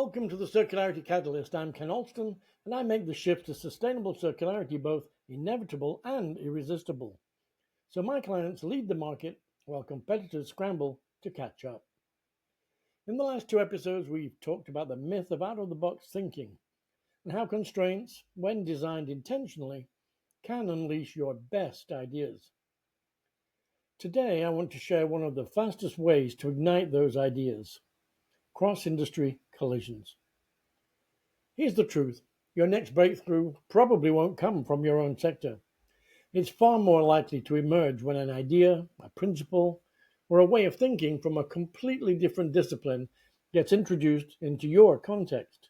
Welcome to the Circularity Catalyst. I'm Ken Alston, and I make the shift to sustainable circularity both inevitable and irresistible. So my clients lead the market while competitors scramble to catch up. In the last two episodes, we've talked about the myth of out-of-the-box thinking and how constraints, when designed intentionally, can unleash your best ideas. Today, I want to share one of the fastest ways to ignite those ideas: cross-industry collisions. Here's the truth. Your next breakthrough probably won't come from your own sector. It's far more likely to emerge when an idea, a principle, or a way of thinking from a completely different discipline gets introduced into your context,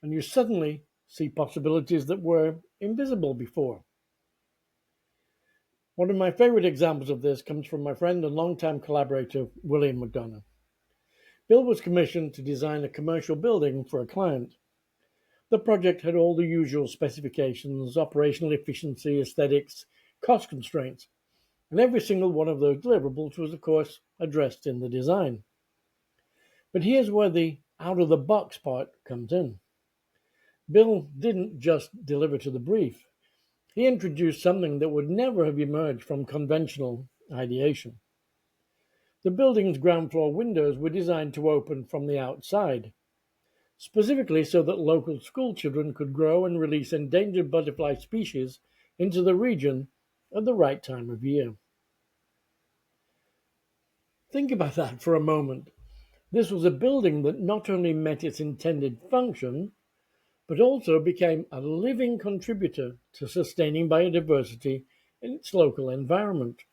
and you suddenly see possibilities that were invisible before. One of my favorite examples of this comes from my friend and longtime collaborator, William McDonough. Bill was commissioned to design a commercial building for a client. The project had all the usual specifications: operational efficiency, aesthetics, cost constraints, and every single one of those deliverables was, of course, addressed in the design. But here's where the out-of-the-box part comes in. Bill didn't just deliver to the brief. He introduced something that would never have emerged from conventional ideation. The building's ground floor windows were designed to open from the outside, specifically so that local school children could grow and release endangered butterfly species into the region at the right time of year. Think about that for a moment. This was a building that not only met its intended function, but also became a living contributor to sustaining biodiversity in its local environment.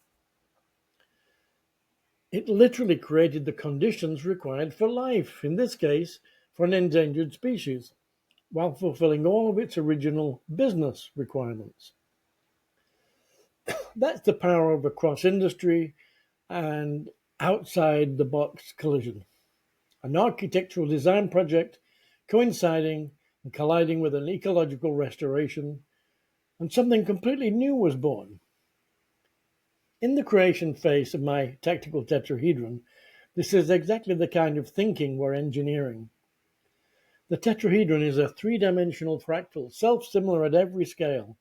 It literally created the conditions required for life, in this case, for an endangered species, while fulfilling all of its original business requirements. That's the power of a cross-industry and outside-the-box collision. An architectural design project coinciding and colliding with an ecological restoration, and something completely new was born. In the creation phase of my tactical tetrahedron, this is exactly the kind of thinking we're engineering. The tetrahedron is a three-dimensional fractal, self-similar at every scale,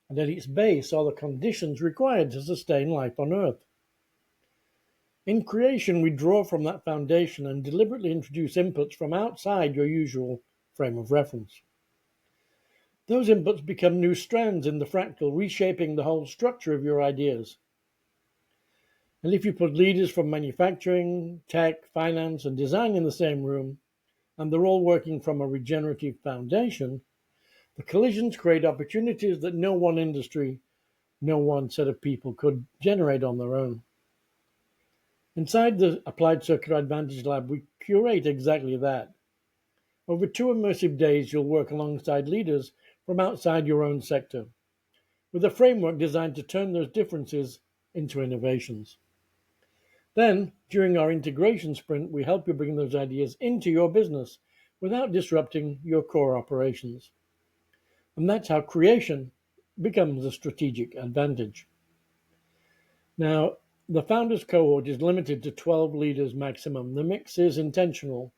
and at its base are the conditions required to sustain life on Earth. In creation, we draw from that foundation and deliberately introduce inputs from outside your usual frame of reference. Those inputs become new strands in the fractal, reshaping the whole structure of your ideas. And if you put leaders from manufacturing, tech, finance, and design in the same room, and they're all working from a regenerative foundation, the collisions create opportunities that no one industry, no one set of people could generate on their own. Inside the Applied Circular Advantage Lab, we curate exactly that. Over 2 immersive days, you'll work alongside leaders from outside your own sector, with a framework designed to turn those differences into innovations. Then, during our integration sprint, we help you bring those ideas into your business without disrupting your core operations. And that's how creation becomes a strategic advantage. Now, the founders cohort is limited to 12 leaders maximum. The mix is intentional.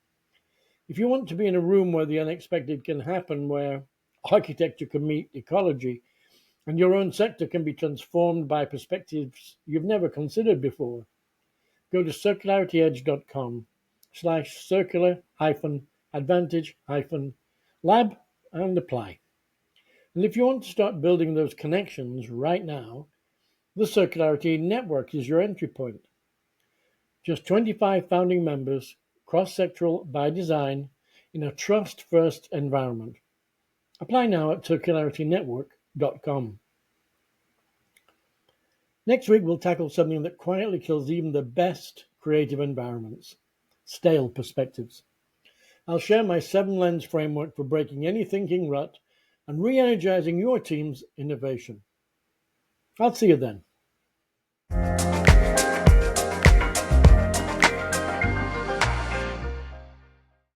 If you want to be in a room where the unexpected can happen, where architecture can meet ecology, and your own sector can be transformed by perspectives you've never considered before, go to circularity-edge.com/circular-advantage-lab and apply. And if you want to start building those connections right now, the Circularity Network is your entry point. Just 25 founding members, cross-sectoral by design, in a trust-first environment. Apply now at circularitynetwork.com. Next week, we'll tackle something that quietly kills even the best creative environments: stale perspectives. I'll share my 7-lens framework for breaking any thinking rut and re-energizing your team's innovation. I'll see you then.